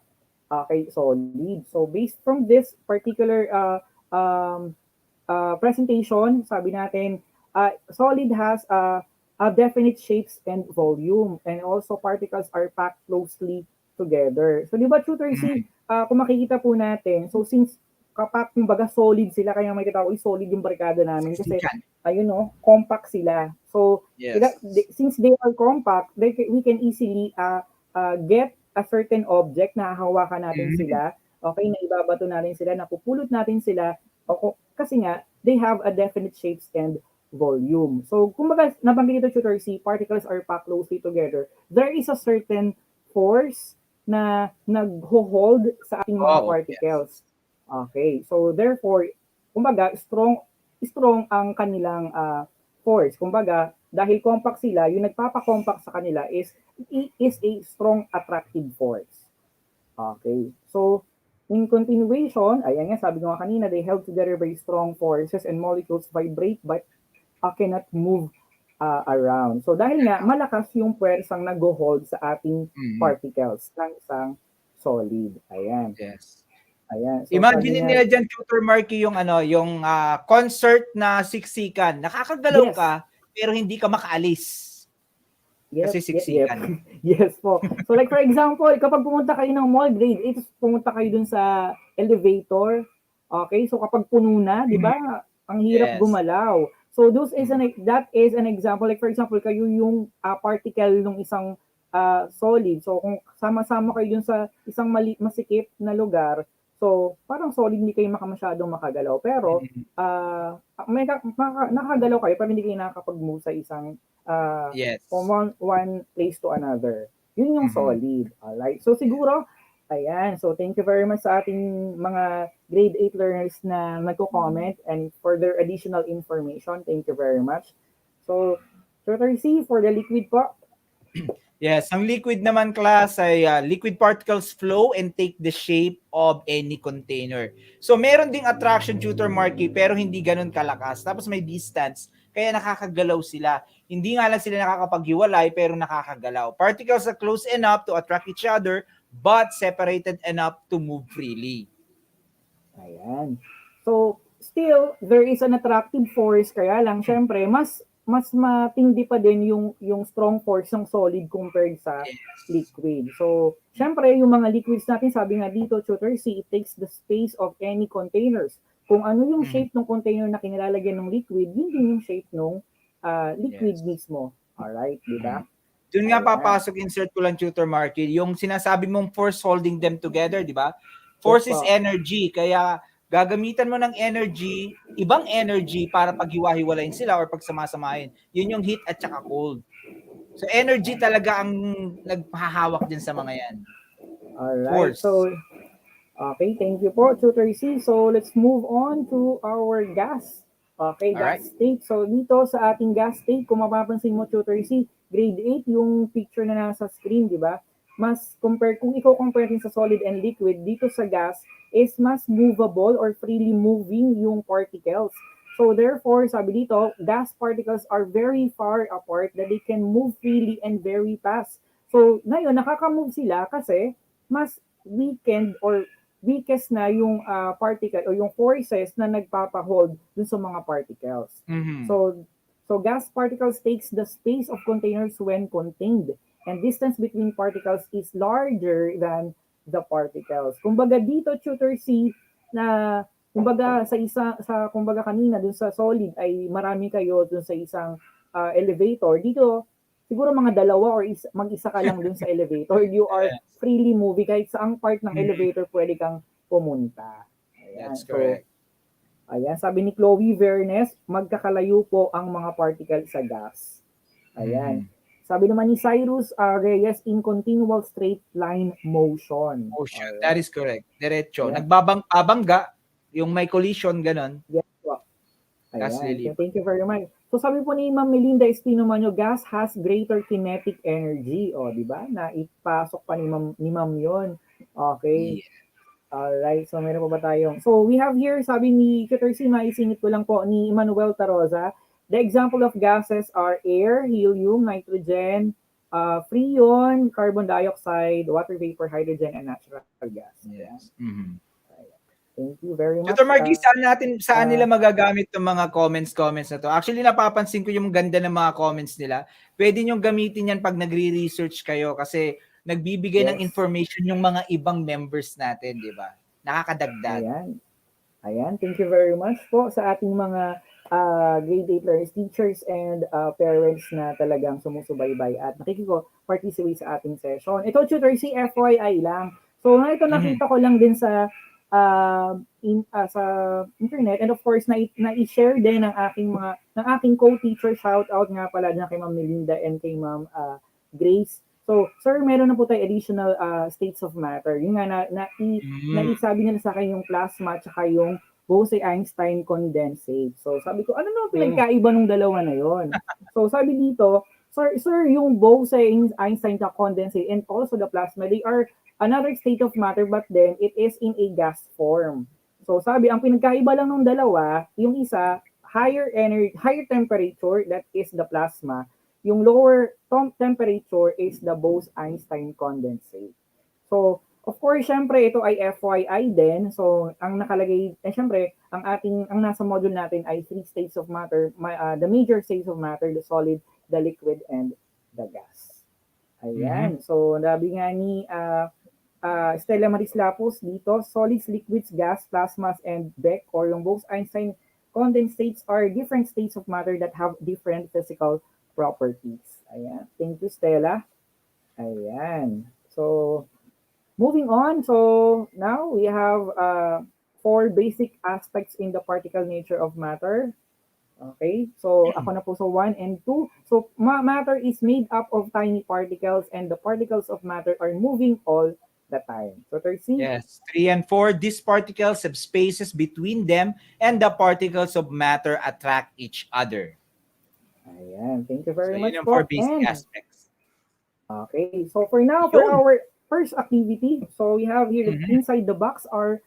solid. So based from this particular presentation, sabi natin, solid has definite shapes and volume, and also particles are packed closely together. So di ba, Tutor C, kung makikita po natin, so since kapag kumbaga solid sila, kaya may kitawag solid yung barkada namin kasi ayun compact sila. So since they are compact, we can easily get a certain object na hahawakan natin sila, okay, na ibabato natin sila, napupulot natin sila, kasi nga, they have a definite shapes and volume. So, kumbaga, nabanggit ito, Tutor C, particles are packed closely together. There is a certain force na nag-hold sa ating mga particles. Okay, so therefore, kumbaga, strong ang kanilang force. Kumbaga, dahil compact sila, yung nagpapa-compact sa kanila is a strong attractive force. Okay. So, in continuation, ayan nga, sabi ko nga kanina, they held together by strong forces and molecules vibrate but cannot move around. So, dahil nga, malakas yung puwersang nag-hold sa ating particles ng isang solid. Ayan.
Yes.
Ayan. So,
imagine nila dyan, Tutor Marky, yung concert na siksikan. Nakakagalaw ka, pero hindi ka makaalis. Kasi siksikan.
Yes po. So like for example, kapag pumunta kayo ng mall, grade 8, pumunta kayo dun sa elevator. Okay? So kapag puno na, di ba? Ang hirap gumalaw. So that is an example. Like for example, kayo yung particle ng isang solid. So kung sama-sama kayo dun sa isang masikip na lugar, so parang solid, hindi kayo masyadong makagalaw. Pero nakagalaw kayo pero hindi kayo nakakapag-move sa isang
Yes.
from one place to another. Yun yung
Mhm.
solid. Alright. So siguro, ayan. So thank you very much sa ating mga grade 8 learners na nagko-comment and for their additional information. Thank you very much. So, Tutor C, for the liquid po.
Yes, ang liquid naman class ay liquid particles flow and take the shape of any container. So meron ding attraction, Tutor Marky, pero hindi ganun kalakas. Tapos may distance, kaya nakakagalaw sila. Hindi nga lang sila nakakapaghiwalay, pero nakakagalaw. Particles are close enough to attract each other, but separated enough to move freely.
Ayan. So, still, there is an attractive force, kaya lang, syempre, mas matindi pa din yung strong force ng solid compared sa liquid. So, syempre, yung mga liquids natin, sabi nga dito, Tutor C, it takes the space of any containers. Kung ano yung shape ng container na kinilalagyan ng liquid, yun din yung shape ng liquid mismo. Alright, di ba?
Doon nga papasok, insert ko lang, Tutor Marky, yung sinasabi mong force holding them together, di ba? Force is energy, kaya gagamitan mo ng energy, ibang energy para paghiwa-hiwalayin sila or pagsamasamahin. Yun yung heat at saka cold. So energy talaga ang nagpahawak din sa mga yan.
Alright,
Force.
so okay, thank you po, Tutor C. So let's move on to our gas. Okay, gas state. So dito sa ating gas state, kung mapapansin mo, Tutor C, grade 8 yung picture na nasa screen, di ba? Mas compare, kung i-compare din sa solid and liquid, dito sa gas is mas movable or freely moving yung particles. So therefore, sabi dito, gas particles are very far apart that they can move freely and very fast. So ngayon, nakaka-move sila kasi mas weakened or weakest na yung particle o yung forces na nagpapahold dun sa mga particles. So gas particles takes the space of containers when contained, and distance between particles is larger than the particles. Kumbaga dito, Tutor C, na kumbaga kumbaga kanina dun sa solid ay marami kayo dun sa isang elevator. Dito siguro mga dalawa or mag-isa ka lang dun sa elevator. You are freely moving kahit saang part ng elevator pwede kang pumunta. Ayan.
That's correct.
So, ayan, sabi ni Chloe Vernes, magkakalayo po ang mga particle sa gas. Ayan. Sabi naman ni Cyrus Reyes, in continual straight line motion.
Motion, that is correct. Diretso. Yeah. Nagbabangga, yung may collision, ganon.
Yes po. Ayan. Thank you very much. So sabi po ni Ma'am Melinda Espino Manyo, gas has greater kinetic energy. O, di ba? Naipasok pa ni Ma'am yun. Okay. Yeah. Alright. So meron pa ba tayong? So we have here, sabi ni Tutor C, maisingit ko lang po ni Emmanuel Taroza, the example of gases are air, helium, nitrogen, freon, carbon dioxide, water vapor, hydrogen, and natural gas.
Yes.
Thank you very much.
Tutor Marky, saan nila magagamit ng mga comments na to? Actually, napapansin ko yung ganda ng mga comments nila. Pwede nyo gamitin yan pag nagre-research kayo kasi nagbibigay ng information yung mga ibang members natin, di ba? Nakakadagdag.
Ayan. Thank you very much po sa ating mga grade 8 learners, teachers, and parents na talagang sumusubaybay at nakikipag-participate sa ating session. Ito, Tutor C, FYI lang. So, ito nakita ko lang din sa internet, and of course na-share din ng aking co-teacher. Shout out nga pala na kay Ma'am Melinda and kay Ma'am Grace. So, sir, meron na po tayo additional states of matter. Yung nga naisabi nila sa akin yung plasma at saka yung Bose-Einstein condensate. So, sabi ko, ano naman pinagkaiba ng dalawa na yon? So, sabi dito, sir, yung Bose-Einstein condensate and also the plasma, they are another state of matter, but then it is in a gas form. So, sabi, ang pinagkaiba lang ng dalawa, yung isa, higher temperature, that is the plasma. Yung lower temperature is the Bose-Einstein condensate. So, of course, syempre, ito ay FYI din. So, ang nakalagay, syempre, ang nasa module natin ay 3 states of matter. The major states of matter, the solid, the liquid, and the gas. Ayan. So, sabi nga ni Stella Maris Lapus dito, solids, liquids, gas, plasmas, and Beck, or yung Bose-Einstein condensates are different states of matter that have different physical properties. Ayan. Thank you, Stella. Ayan. So, moving on. So, now we have 4 basic aspects in the particle nature of matter. Okay? So, ako na po sa 1 and 2. So, matter is made up of tiny particles and the particles of matter are moving all the time. So, Tercy?
Yes, 3 and 4, these particles have spaces between them and the particles of matter attract each other.
Ayan. Thank you
So
very
yun
much
ang 4
po.
basic
And,
aspects.
okay. So, for now, for
Yun.
our first activity, so we have here
Mhm.
inside the box are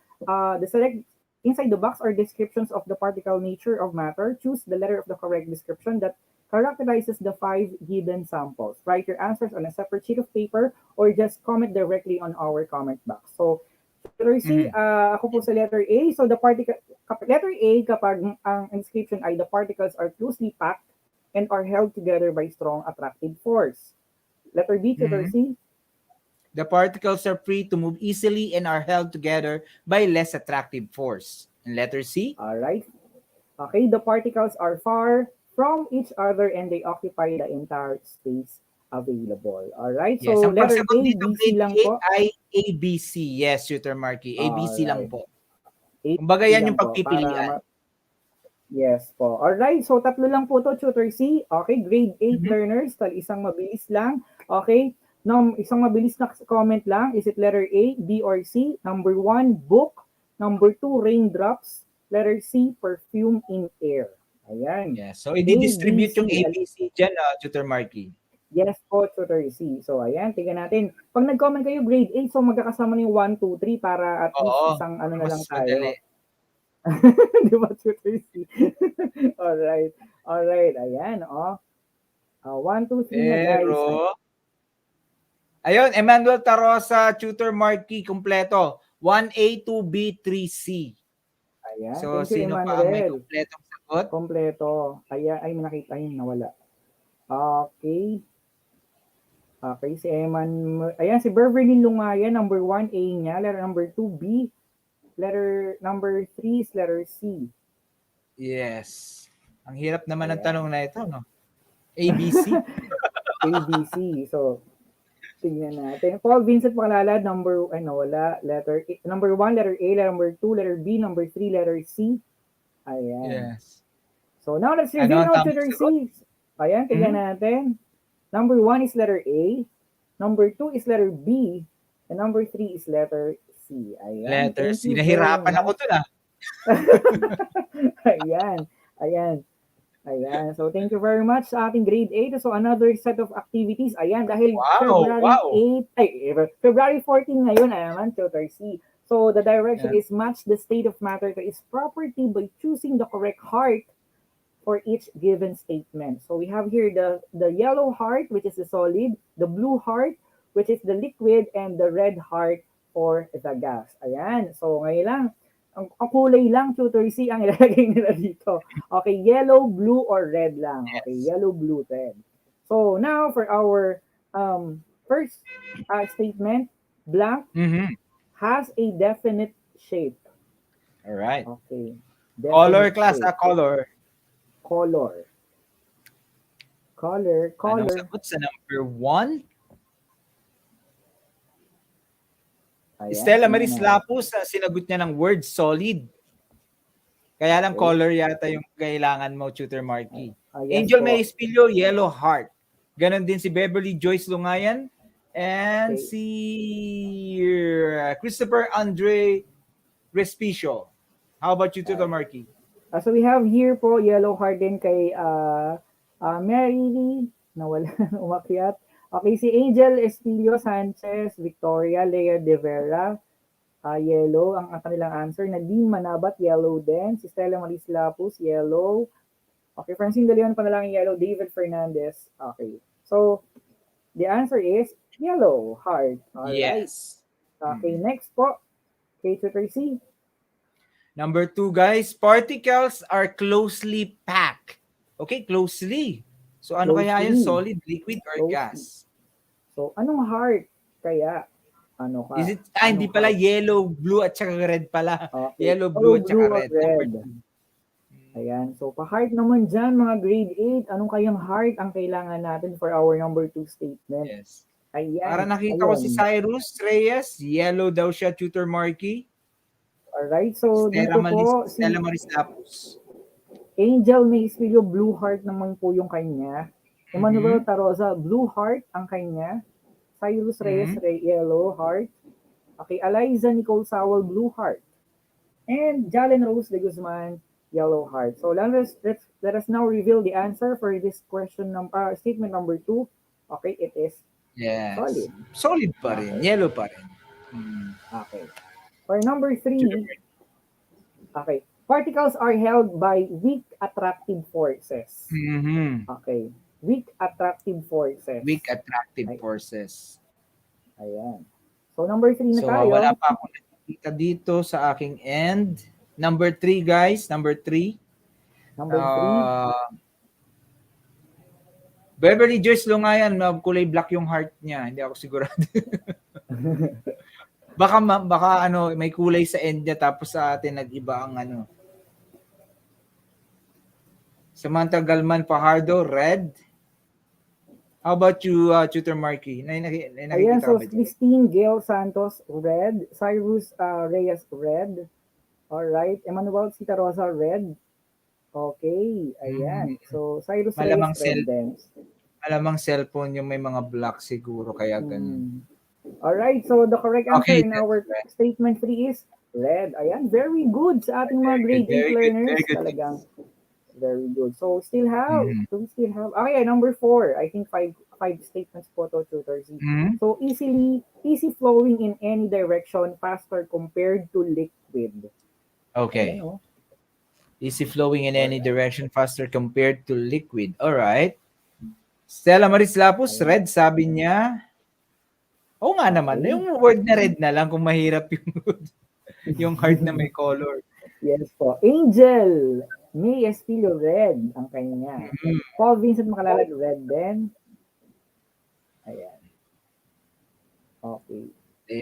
inside the box are descriptions of the particle nature of matter. Choose the letter of the correct description that characterizes the 5 given samples. Write your answers on a separate sheet of paper or just comment directly on our comment box. So, letter C,
Mhm.
ako po sa letter A. So, letter A, kapag ang description ay the particles are closely packed and are held together by strong attractive force. Letter B, letter
Mhm.
C.
The particles are free to move easily and are held together by less attractive force. And letter C?
All right. Okay, the particles are far from each other and they occupy the entire space available. All right.
Yes,
So
ang
letter
pagsagot
A,
dito
B, C
grade
lang
8
po.
ay ABC. Yes, Tutor Marky.
All
ABC lang
right.
po.
A,
Kumbaga
B
yan
lang
yung
po
pagpipilian.
Yes po. All right. So tatlo lang po to, Tutor C. Okay, grade 8
Mhm.
learners, isang mabilis lang. Okay. Isang mabilis na comment lang. Is it letter A, B, or C? Number 1, book. Number 2, raindrops. Letter C, perfume in air. Ayan.
Yes. So,
A, B,
i-distribute yung
C.
ABC dyan, Tutor Marky.
Yes po, Tutor C. So, ayan, tingnan natin. Pag nag-comment kayo, grade 8, so magkakasama na yung 1, 2, 3 para at least
Oo,
isang
para
ano na
mas
lang
madali.
tayo. Di ba, Tutor C? Alright. Alright, ayan, oh. 1, 2, 3 na, guys.
Pero, ayun, Emmanuel Tarosa, Tutor Marky, kumpleto. 1A, 2B, 3C.
Ayan,
So,
thank you,
sino pa ang may
Emmanuel.
kumpletong sagot?
Kompleto. Ayan, ay, nakita yun, nawala. Okay. Okay, si Eman. Ayan, si Beverly Lungayan, number 1, A niya. Letter number 2, B. Letter number 3 is letter C.
Yes. Ang hirap naman ng
Ayan.
tanong na ito, no? ABC.
ABC. So, tingnan natin. Paul Vincent Panglalad, wala. Number 1, letter A. Number 2, letter B. Number 3, letter C. Ayan.
Yes.
So, now let's
Ano
review
ang
now,
tamang
letter
sagot?
C. Ayan, tingnan natin. Number 1 is letter A. Number 2 is letter B. And number 3 is letter C. Ayan.
Letter
Thank
C.
you
Nahirapan
very
ako
much.
dun,
Ayan. Ayan. Ayan. So, thank you very much sa ating grade 8. So, another set of activities. Ayan, dahil
Wow.
February 14 ngayon, ayan, Tutor C. So, the direction
Yeah.
is match the state of matter to its property by choosing the correct heart for each given statement. So, we have here the yellow heart, which is the solid, the blue heart, which is the liquid, and the red heart for the gas. Ayan. So, ngayon lang, ang kulay lang, Tutor C, ang ilalagay nila dito. Okay, yellow, blue, or red lang. Okay,
Yes.
yellow, blue, red. So, now for our first statement, blank
Mm-hmm.
has a definite shape.
All right.
Okay.
Color
Definite
class,
shape.
color.
Color.
Anong sagot sa number 1?
Ayan,
Stella
tingnan
Maris
natin.
Lapus, sinagot niya ng word solid. Kaya lang
Okay.
color yata yung kailangan mo, Tutor Marky.
Yes
Angel
po.
May Espilio, yellow heart. Ganon din si Beverly Joyce Lungayan. And
Okay.
si Christopher Andre Respicio. How about you, Tutor Marky?
So we have here po yellow heart din kay Mary nawala umakyat. Okay, si Angel Estilio Sanchez, Victoria Lea De Vera, yellow ang kanilang answer. Nadine Manabat, yellow din. Si Stella Maris Lapus, yellow. Okay, Francine De Leon Panalang, yellow. David Fernandez, okay. So, the answer is yellow heart. All right.
Yes.
Okay, next po. Okay, Tutor C.
Number 2, guys. Particles are closely packed. Okay, closely. So, ano kaya yun?
Closely.
Solid, liquid, or
Closely.
gas?
So, anong heart kaya? Ano ka?
Is it, hindi pala
heart?
yellow, blue, at saka red pala.
Okay.
Yellow, blue, at saka
blue,
red.
red. Ayan. So, pa-heart naman dyan, mga grade 8. Anong kayang heart ang kailangan natin for our number 2 statement?
Yes. Para
Ayan,
nakita ko si
ayun.
Cyrus Reyes, yellow daw siya, Tutor Marky.
Alright, so dito po, si
Stella Maris Lapus.
Angel May Espilio, blue heart naman po yung kanya. Emmanuel
Mhm.
Tarosa, blue heart ang kanya. Cyrus Reyes,
Mhm.
yellow heart. Okay, Eliza Nicole Sowell, blue heart. And Jalen Rose de Guzman, yellow heart. So let us now reveal the answer for this statement number 2. Okay, it is
Yes.
solid.
Solid pa rin.
Okay.
Yellow pa rin. Mm.
Okay. For number
Tutor
3, okay, particles are held by weak attractive forces.
Mhm.
Okay, weak attractive forces.
Weak attractive
Ay,
forces.
ayan. So number 3 na
So,
tayo.
wala pa akong nakikita dito sa aking end. Number 3, guys. Number 3.
Number 3.
Beverly Joyce Lungayan, kulay black yung heart niya. Hindi ako sigurado. baka ano, may kulay sa end niya tapos sa atin nag-iba ang ano. Samantha Galman Fajardo, red. How about you, Tutor Marky?
Ayan,
Nakikita
so
ba dyan?
Christine Gail Santos, red. Cyrus Reyes, red. Alright. Emmanuel Cita Rosa, red. Okay, ayan. So, Cyrus
Malamang
Reyes, red din.
Malamang cellphone yung may mga black siguro, kaya ganun.
Alright, so the correct answer
Okay,
in our statement 3 is red. Ayan, very good sa ating mga grade 8 learners.
Very good.
Talagang very good. So, still have,
Mhm.
okay, number 4. I think five statements po to tutors.
Mhm.
So, easy flowing in any direction, faster compared to liquid.
Okay.
Ayan, oh.
Easy flowing in any direction, faster compared to liquid. All right. Stella Maris Lapus, red, sabi niya. Oo nga naman.
Okay.
Yung word na red na lang kung mahirap yung heart na may color.
Yes po. Angel May Espilio, red ang kanya. Paul Vincent Makalalad, red din. Ayan. Okay.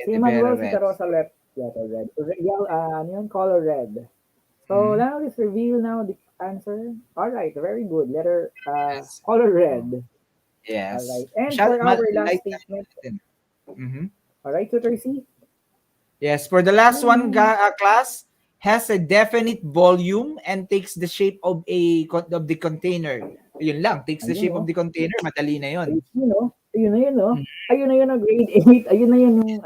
Si Emmanuel Cita Rosa, red. Yeah, red. Ano yun? Color red. So, now let's reveal now the answer. Alright, very good. Letter,
Yes.
color red.
Yes.
Alright. And for our last statement.
Mhm.
Alright, Tutor C.
Yes, for the last one, class, has a definite volume and takes the shape of the container. Yun lang, takes the shape of the container, madali na yun.
Ayun na yun, no? Ayun na yun, grade 8. Ayun na yun yung,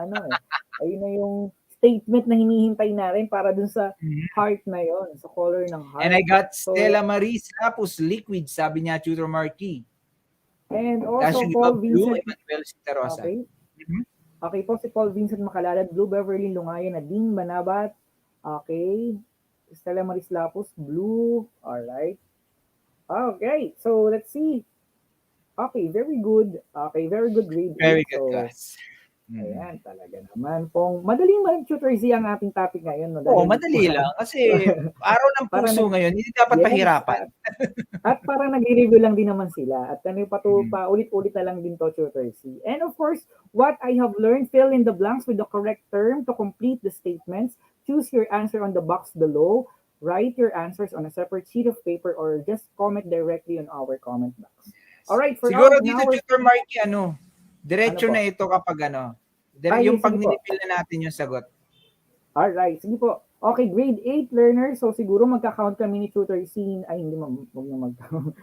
ayun na yung statement na hinihintay natin para dun sa heart na yon, sa color ng heart.
And I got Stella Maris Lapus, liquid, sabi niya, Tutor Marky.
And also, Paul Vincent.
Emmanuel Cita Rosa.
Okay. Okay po, si Paul Vincent Makalalad, Blue Beverly Lungayan, Nadine Manabat. Okay. Stella Maris Lapus, blue. Alright. Okay, so let's see. Okay, very good. Okay, very good grade.
Very good, guys.
Ayan, talaga naman pong madaling mag-tutor ang ating topic ngayon. No?
Oo, madali lang. Kasi araw ng puso ngayon, hindi dapat pahirapan.
At parang nag-review lang din naman sila. At pa ulit-ulit na lang din to tutor C. And of course, what I have learned, fill in the blanks with the correct term to complete the statements. Choose your answer on the box below. Write your answers on a separate sheet of paper or just comment directly on our comment box. Alright, for
siguro dito, Tutor Marky, diretso na ito kapag yung pag nilipil na natin yung sagot.
Alright, sige po. Okay, grade 8 learners. So siguro magka-count kami ni Tutor C. Ay, hindi, wag na mag-count.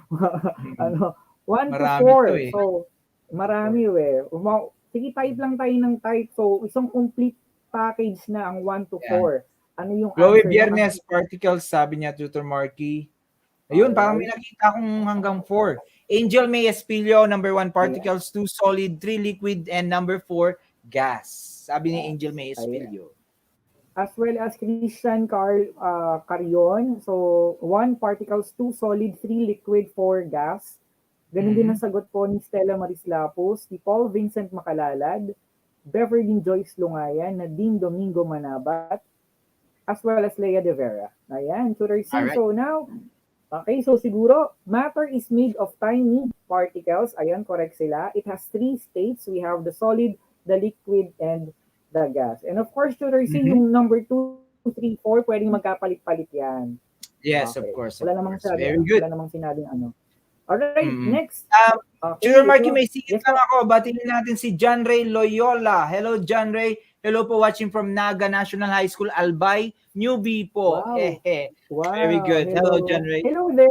1 to 4. So, marami sige, type lang tayo ng type. So, isang complete package na ang 1 to 4. Ano yung
Chloe
answer?
Biernes, particles, sabi niya, Tutor Marky. Ayun, parang may nakita akong hanggang 4. Angel May Espilio, number 1, particles, 2, solid, 3, liquid, and number 4, gas. Sabi ni Angel May Espilio.
As well as Christian Carion. So, 1, particles, 2, solid, 3, liquid, 4, gas. Ganun din ang sagot po ni Stella Maris Lapus, ni Paul Vincent Makalalad, Beverly Joyce Lungayan, Nadine Domingo Manabat, as well as Leia De Vera. Ayan, Tutor C. Right. So now, okay, so siguro, matter is made of tiny particles. Ayan, correct sila. It has 3 states. We have the solid, the liquid, and the gas. And of course, Tutor C, yung number 2, 3, 4, pwedeng magkapalit-palit yan.
Yes, okay. Of course.
Wala namang sinabing,
very good.
Wala namang sinabing ano. Alright,
Mm-mm.
next. Okay,
Tutor Marky,
ito.
may singit
Yes
lang
po.
ako. Batiin natin si John Ray Loyola. Hello, John Ray. Hello po, watching from Naga National High School, Albay, Newbie po.
Wow.
Very
Wow.
good. Hello, John
Hello.
Ray.
Hello there.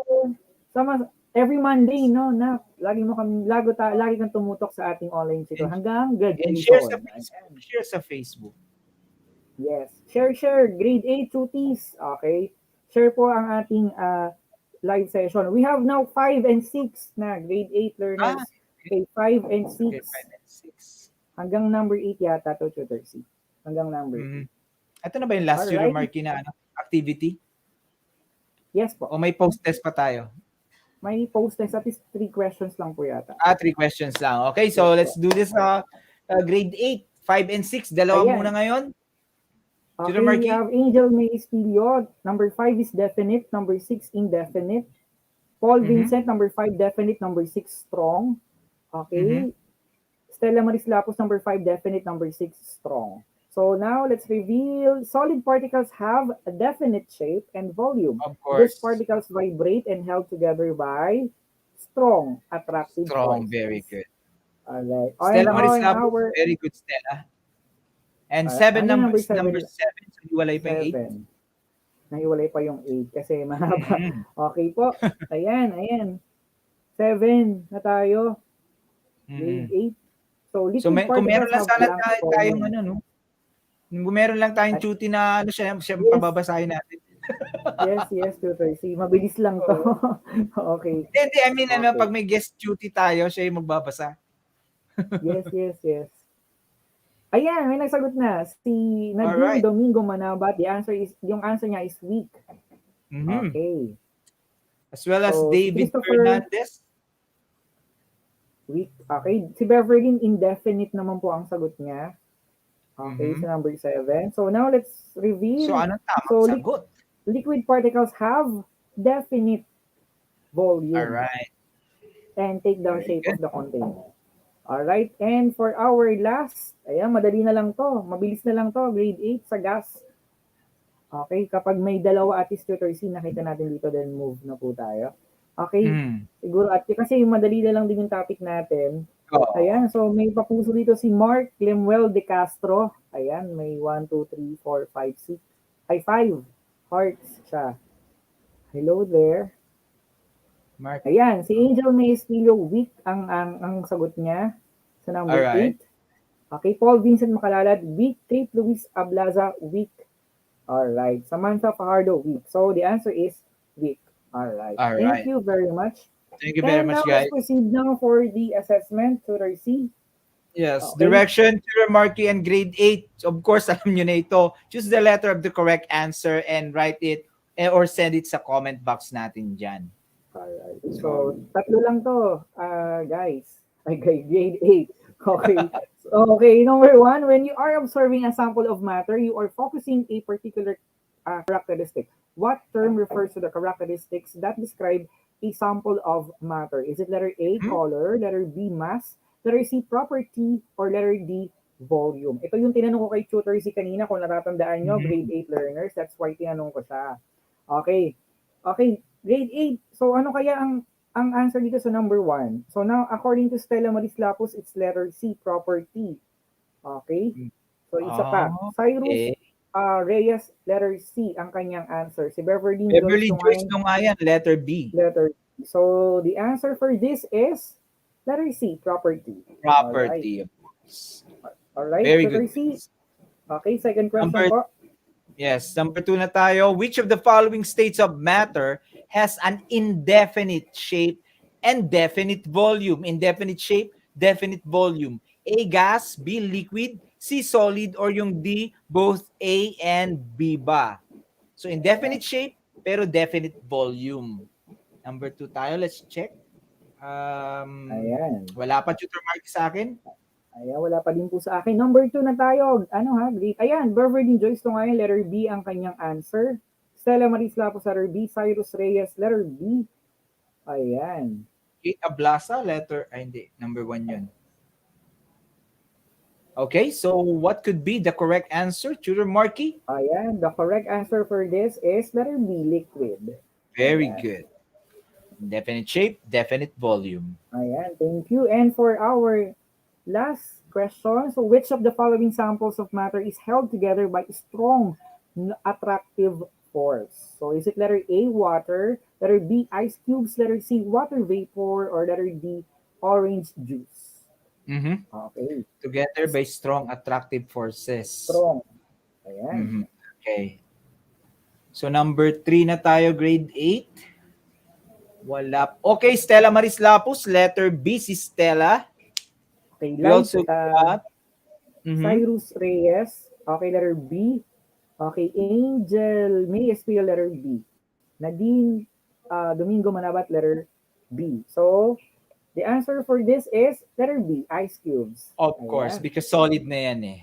Every Monday, no, na lagi kang tumutok sa ating online tutor hanggang
And share sa
graduation.
Facebook. Share sa Facebook.
Yes. Share. Grade 8 cuties. Okay. Share po ang ating live session. We have now 5 and 6 na grade 8 learners. Okay, 5 and 6.
Okay, 5 and 6.
Hanggang number 8 yata to, Tutor C. Hanggang number 8.
Ito na ba yung last Tutor Marky na activity?
Yes po.
O may post-test pa tayo?
May post-test at least 3 questions lang po yata.
3 questions lang. Okay, so let's do this grade 8, 5 and 6. Dalawa muna ngayon.
Okay,
Tutor Marky?
we have Angel May Espilio. Number 5 is definite. Number 6, indefinite. Paul Vincent, number 5, definite. Number 6, strong. Okay. Stella Maris Lapus, number 5, definite. Number 6, strong. So now let's reveal solid particles have a definite shape and volume.
Of course.
These particles vibrate and held together by strong, attractive
Strong,
forces.
very good.
Alright.
Stella Maris Lapus, very good, Stella. And 7 number 7, so hiwalay pa yung 8.
Nahiwalay pa yung 8 kasi mahaba. Okay po. Ayan. 7 na tayo. Grade 8. So,
kung meron lang sana tayong ano, no? Kung meron lang tayong duty na ano siya pababasahin natin.
Yes, Tutor C. Mabilis lang to. Okay.
Hindi, I mean, pag may guest duty tayo, siya yung magbabasa.
Yes. Ayan, may nagsagot na. Si Nadine Domingo Manabat, yung answer niya is weak. Okay.
As well as David Fernandez.
Weak. Okay. Si Beverly, indefinite naman po ang sagot niya. Okay, so number 7. So now let's reveal.
So anong tamang sagot?
Liquid particles have definite volume.
Alright.
And take the shape of the container. Alright, and for our last, ayan, madali na lang to. Mabilis na lang to, grade 8 sa gas. Okay, kapag may dalawa at least Tutor C, nakita natin dito, then move na po tayo. Okay, siguro at kasi madali na lang din yung topic natin. Ayan, so may papuso dito si Mark Lemuel De Castro. Ayan, may 1, 2, 3, 4, 5, 6. Ay, 5 hearts siya. Hello there.
Mark.
Ayan, si Angel May Espilio, weak ang sagot niya sa number 8. Okay, Paul Vincent Macalalad, weak. Kate Luis Ablaza, weak. Alright, Samantha Fajardo, weak. So the answer is weak. Alright. Thank you very much.
Thank you very much, guys.
Let's proceed now for the assessment, Tutor C.
Yes, direction, Tutor Marky, and grade 8. Of course, alam nyo na ito. Choose the letter of the correct answer and write it or send it sa comment box natin dyan.
Alright. So, tatlo lang to, guys. Okay, grade 8. Okay. Okay, number 1, when you are observing a sample of matter, you are focusing a particular characteristic. What term refers to the characteristics that describe a sample of matter? Is it letter A, color, letter B, mass, letter C, property, or letter D, volume? Ito yung tinanong ko kay Tutor C kanina, kung natatandaan nyo, grade 8 learners. That's why tinanong ko siya. Okay. Okay, grade 8. So ano kaya ang answer dito sa number 1? So now, according to Stella Maris Lapus, it's letter C, property. Okay? So isa pa. Cyrus Reyes, letter C ang kanyang answer. Si Beverly
Joyce Lungayan, letter B.
Letter B. So the answer for this is letter C, property.
Property, of course.
Alright,
Very
letter
good.
C. Okay, second question po.
Yes, number 2 na tayo. Which of the following states of matter has an indefinite shape and definite volume? Indefinite shape, definite volume. A, gas, B, liquid, C, solid, or yung D, both A and B ba? So, indefinite shape, pero definite volume. Number 2 tayo. Let's check.
Ayan.
Wala pa Tutor Mark sa akin?
Ayan, wala pa din po sa akin. Number 2 na tayo. Ano ha? Great. Ayan, Beverly Joyce Lungayan, letter B ang kanyang answer. Stella Maris Lapus, letter B. Cyrus Reyes, letter B. Ayan.
Kate Ablasa, letter, hindi, number 1 yun. Okay, so what could be the correct answer, Tutor Marky?
Ayan, the correct answer for this is letter B, liquid.
Very good. Definite shape, definite volume.
Ayan, thank you. And for our last question, so which of the following samples of matter is held together by a strong attractive force? So is it letter A, water, letter B, ice cubes, letter C, water vapor, or letter D, orange juice? Okay,
Together by strong attractive forces.
strong. Ayan.
Okay. So number 3 na tayo, grade 8. Wala. Okay, Stella Maris Lapus, letter B si Stella.
Okay,
We also got
Cyrus Reyes. Okay, letter B. Okay, Angel May Espino, letter B. Nadine Domingo Manabat, letter B. So, the answer for this is letter B, ice cubes.
Of course, because solid na yan eh.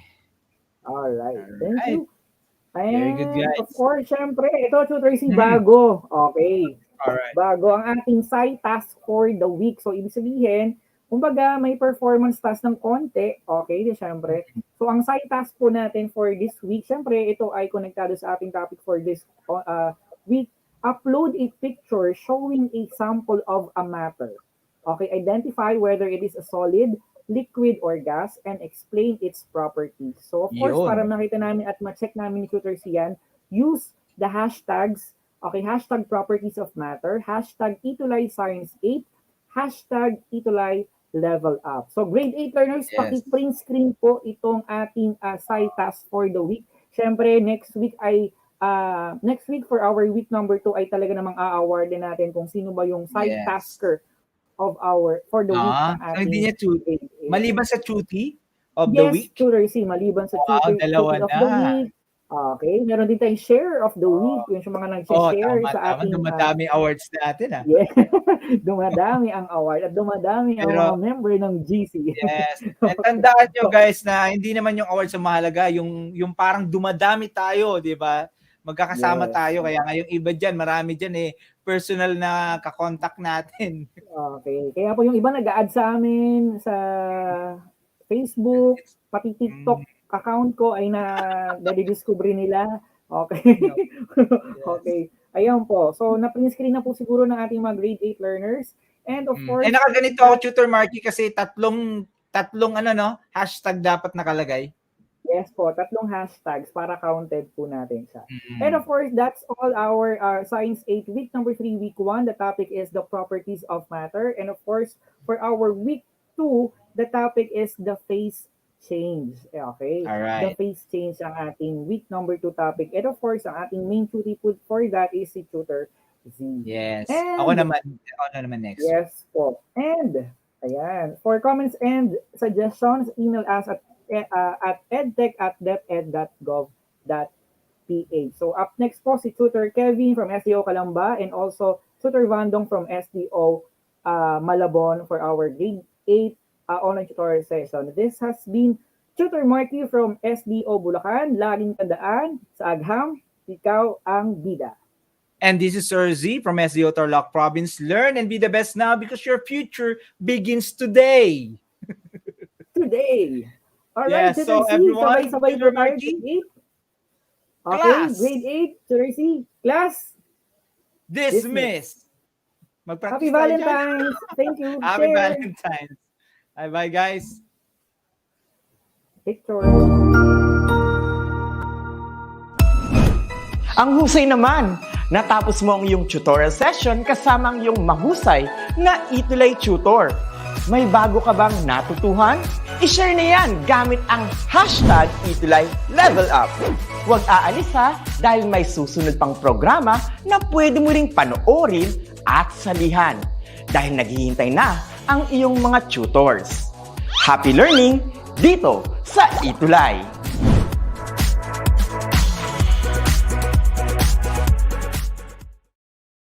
Alright, thank you. And
Very good, guys.
of course, syempre, ito, Tutor C, bago. Okay.
Alright.
Bago ang ating side task for the week. So, ibig sabihin, kumbaga, may performance task ng konti. Okay, syempre. So, ang side task po natin for this week, syempre, ito ay konektado sa ating topic for this week. Upload a picture showing a sample of a matter. Okay, identify whether it is a solid, liquid, or gas, and explain its properties. So, of course, para makita namin at ma-check namin ni Tutor C yan, use the hashtags. Okay, hashtag properties of matter, hashtag ETUlay Science 8, hashtag ETUlay Level Up. So grade 8 learners, paki-print screen po itong ating side task for the week. Siyempre, next week for our week number 2 ay talaga namang a-awardin natin kung sino ba yung side tasker of for the week ng ating
hindi niya
grade 8.
Maliban sa tuti of the week?
Yes, Tutor C, maliban sa tutor of the week. Okay, meron din tayong share of the week, yung mga nag-share sa ating...
dumadami awards natin ah.
Yeah, dumadami ang award at dumadami ang mga member ng GC.
Yes, and tandaan nyo guys na hindi naman yung awards ang mahalaga, yung parang dumadami tayo, di ba? Magkakasama tayo, kaya ngayong iba dyan, marami dyan personal na kakontak natin.
Okay, kaya po yung iba nag-a-add sa amin sa Facebook, pati TikTok, account ko ay na-discover nila. Okay. Okay. Ayan po. So, na-print screen na po siguro ng ating mga grade 8 learners. And of course...
nakaganito ako, Tutor Marky, kasi tatlong hashtag dapat nakalagay.
Yes po, 3 hashtags para counted po natin siya. And of course, that's all our Science 8 week number 3, week 1. The topic is the properties of matter. And of course, for our week 2, the topic is the phase change. Okay?
Alright.
The phase change ang ating week number 2 topic. And of course, ang ating main tutor for that is si Tutor Z.
Yes.
And,
ako naman next.
Yes po. And, ayan, for comments and suggestions, email us at edtech@deped.gov.ph. So up next po si Tutor Kevin from SDO Calamba and also Tutor Vandong from SDO Malabon for our grade 8 online tutorial session. This has been Tutor Marky from SDO Bulacan. Laging tandaan, sa agham, ikaw ang bida.
And this is Sir Z from SDO Tarlac Province. Learn and be the best now because your future begins today.
Today. Alright,
yes, so everyone,
sabay po tayo, grade 8. Okay, grade 8, Tutor C. Class.
Dismissed.
Happy Valentine's. Thank you.
Happy Valentine's. Bye guys.
Picture.
Ang husay naman! Natapos mo ang iyong tutorial session kasama ang iyong mahusay na ETUlay tutor. May bago ka bang natutuhan? I-share na yan gamit ang hashtag ETUlay Level Up. Huwag aalis ha dahil may susunod pang programa na pwede mo ring panoorin at salihan dahil naghihintay na ang iyong mga tutors. Happy learning dito sa ETUlay!